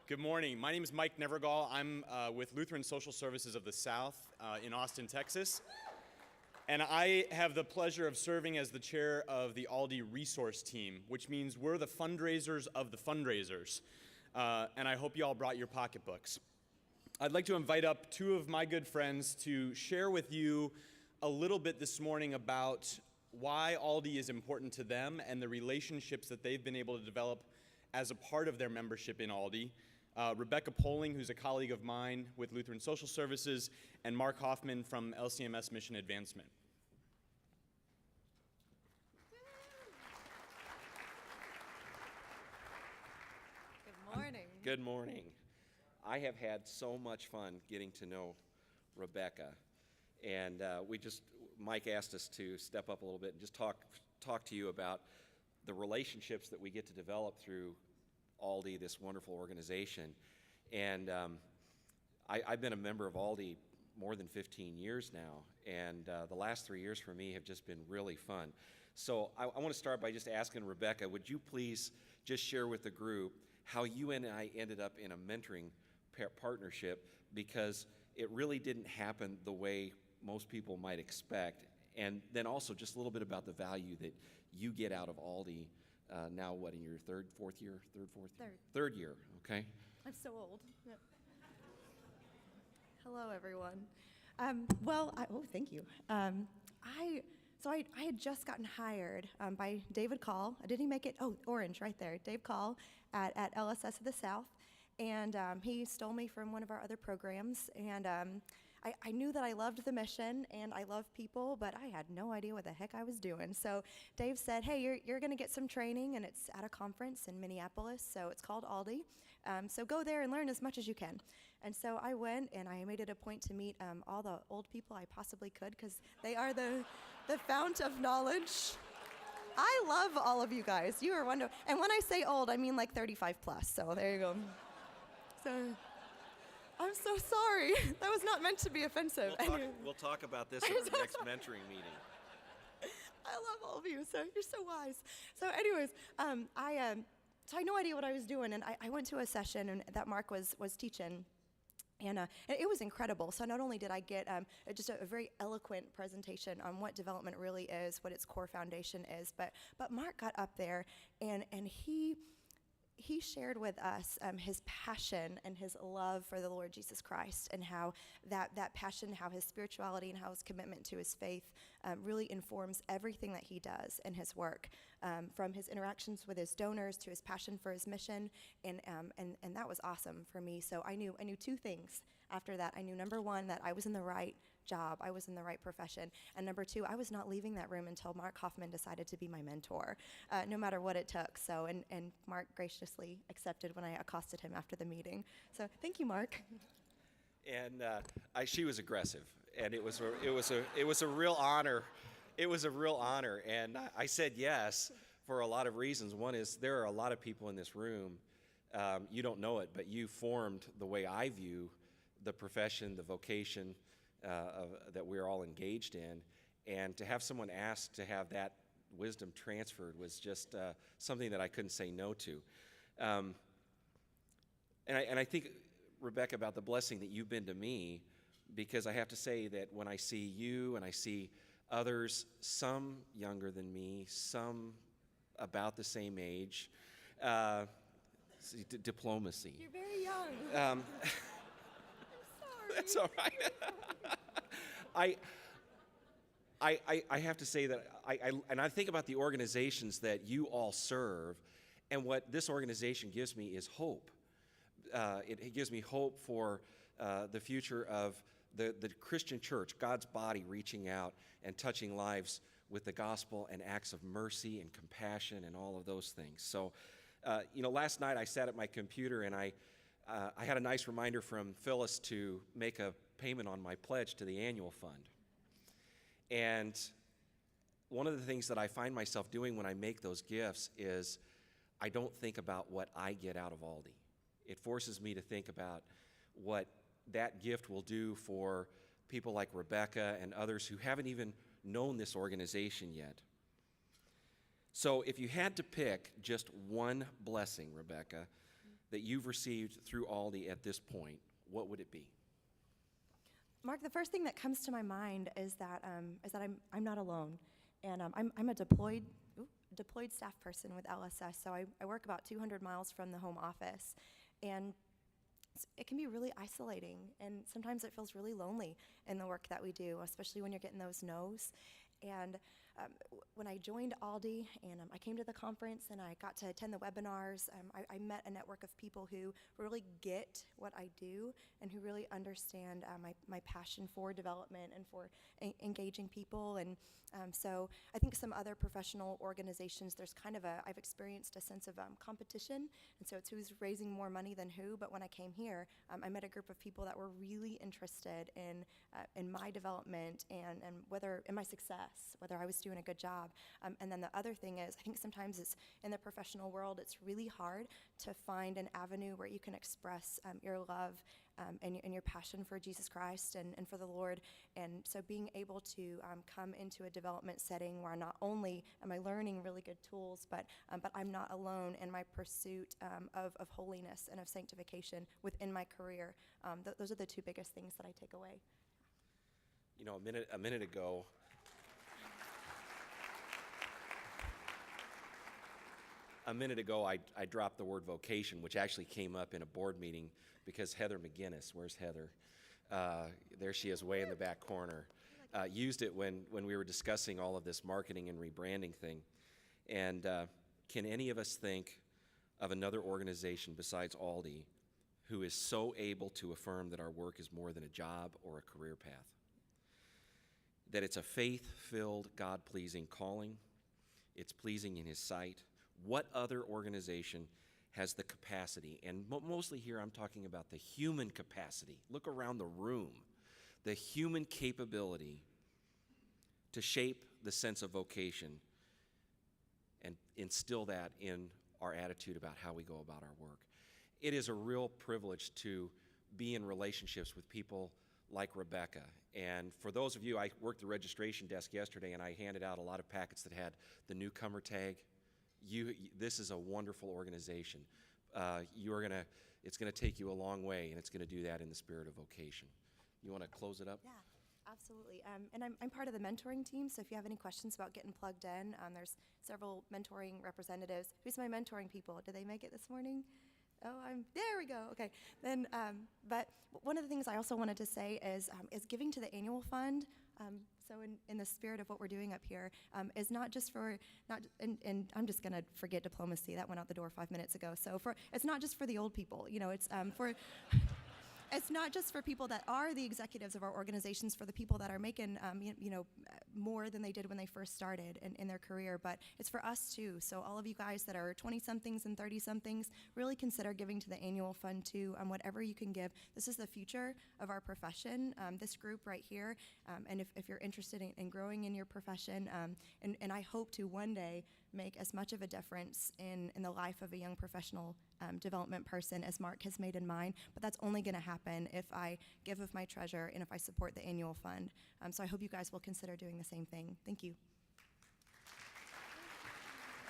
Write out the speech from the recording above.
Good morning. My name is Mike Nevergall. I'm with Lutheran Social Services of the South in Austin, Texas. And I have the pleasure of serving as the chair of the ALDE resource team, which means we're the fundraisers of the fundraisers. And I hope you all brought your pocketbooks. I'd like to invite up two of my good friends to share with you a little bit this morning about why ALDE is important to them and the relationships that they've been able to develop as a part of their membership in ALDE. Rebekah Poling, who's a colleague of mine with Lutheran Social Services, and Mark Hofman from LCMS Mission Advancement. Good morning. Good morning. I have had so much fun getting to know Rebekah, and Mike asked us to step up a little bit and just talk to you about the relationships that we get to develop through ALDE, this wonderful organization. And I've been a member of ALDE more than 15 years now, and the last 3 years for me have just been really fun. So I want to start by just asking Rebekah, would you please just share with the group how you and I ended up in a mentoring partnership, because it really didn't happen the way most people might expect, and then also just a little bit about the value that you get out of ALDE. Now, what, in your third year, okay? I'm so old. Yep. Hello, everyone. Thank you. I had just gotten hired by David Call. Did he make it? Oh, orange right there. Dave Call at LSS of the South. And he stole me from one of our other programs. And I knew that I loved the mission and I love people, but I had no idea what the heck I was doing. So Dave said, hey, you're going to get some training, and it's at a conference in Minneapolis, so it's called ALDE. So go there and learn as much as you can. And so I went, and I made it a point to meet all the old people I possibly could, because they are the fount of knowledge. I love all of you guys. You are wonderful. And when I say old, I mean like 35 plus, so there you go. So I'm so sorry. That was not meant to be offensive. We'll talk about this at our next mentoring meeting. I love all of you, so you're so wise. So anyways, I had no idea what I was doing, and I went to a session and that Mark was teaching, and it was incredible. So not only did I get just a very eloquent presentation on what development really is, what its core foundation is, but Mark got up there and he shared with us his passion and his love for the Lord Jesus Christ, and how that passion, how his spirituality and how his commitment to his faith really informs everything that he does in his work, from his interactions with his donors to his passion for his mission, and that was awesome for me. So I knew two things after that. I knew, number one, that I was in the right job, I was in the right profession, and number two, I was not leaving that room until Mark Hofman decided to be my mentor, no matter what it took. So, and Mark graciously accepted when I accosted him after the meeting. So thank you, Mark. And she was aggressive, and it was a real honor. It was a real honor, and I said yes for a lot of reasons. One is, there are a lot of people in this room, you don't know it, but you formed the way I view the profession, the vocation that we're all engaged in, and to have someone ask to have that wisdom transferred was just something that I couldn't say no to. And I think, Rebekah, about the blessing that you've been to me, because I have to say that when I see you and I see others, some younger than me, some about the same age, diplomacy. You're very young. That's all right. I have to say that I think about the organizations that you all serve, and what this organization gives me is hope. It gives me hope for the future of the Christian church, God's body, reaching out and touching lives with the gospel and acts of mercy and compassion and all of those things. So, last night I sat at my computer and I had a nice reminder from Phyllis to make a payment on my pledge to the annual fund. And one of the things that I find myself doing when I make those gifts is I don't think about what I get out of ALDE. It forces me to think about what that gift will do for people like Rebekah and others who haven't even known this organization yet. So if you had to pick just one blessing, Rebekah, that you've received through ALDE at this point, what would it be? Mark, the first thing that comes to my mind is that I'm not alone, and I'm a deployed staff person with LSS. So I work about 200 miles from the home office, and it can be really isolating, and sometimes it feels really lonely in the work that we do, especially when you're getting those no's. And when I joined ALDE and I came to the conference and I got to attend the webinars, I met a network of people who really get what I do and who really understand my passion for development and for engaging people. And so I think some other professional organizations, there's I've experienced a sense of competition, and so it's who's raising more money than who. But when I came here, I met a group of people that were really interested in my development and whether in my success, whether I was doing a good job. And then the other thing is, I think sometimes it's in the professional world, it's really hard to find an avenue where you can express your love and your passion for Jesus Christ and for the Lord. And so being able to come into a development setting where not only am I learning really good tools, but I'm not alone in my pursuit of holiness and of sanctification within my career. Those are the two biggest things that I take away. You know, a minute ago, I dropped the word vocation, which actually came up in a board meeting because Heather McGinnis, where's Heather? There she is, way in the back corner. Used it when we were discussing all of this marketing and rebranding thing. And can any of us think of another organization besides ALDE who is so able to affirm that our work is more than a job or a career path? That it's a faith-filled, God-pleasing calling. It's pleasing in His sight. What other organization has the capacity, and mostly here I'm talking about the human capacity, look around the room, the human capability to shape the sense of vocation and instill that in our attitude about how we go about our work. It is a real privilege to be in relationships with people like Rebekah. And for those of you, I worked the registration desk yesterday and I handed out a lot of packets that had the newcomer tag. This is a wonderful organization. It's gonna take you a long way, and it's gonna do that in the spirit of vocation. You want to close it up? Yeah, absolutely. And I'm part of the mentoring team, so if you have any questions about getting plugged in, there's several mentoring representatives. Who's my mentoring people? Did they make it this morning? Oh, there we go. Okay. Then, but one of the things I also wanted to say is giving to the annual fund. So in the spirit of what we're doing up here, is not just for, and I'm just gonna forget diplomacy. That went out the door 5 minutes ago. So it's not just for the old people, it's for, it's not just for people that are the executives of our organizations, for the people that are making, more than they did when they first started in their career, but it's for us too. So all of you guys that are 20-somethings and 30-somethings, really consider giving to the annual fund too, whatever you can give. This is the future of our profession, this group right here, and if you're interested in growing in your profession, and I hope to one day make as much of a difference in the life of a young professional development person as Mark has made in mine, but that's only going to happen if I give of my treasure and if I support the annual fund. So I hope you guys will consider doing the same thing. Thank you.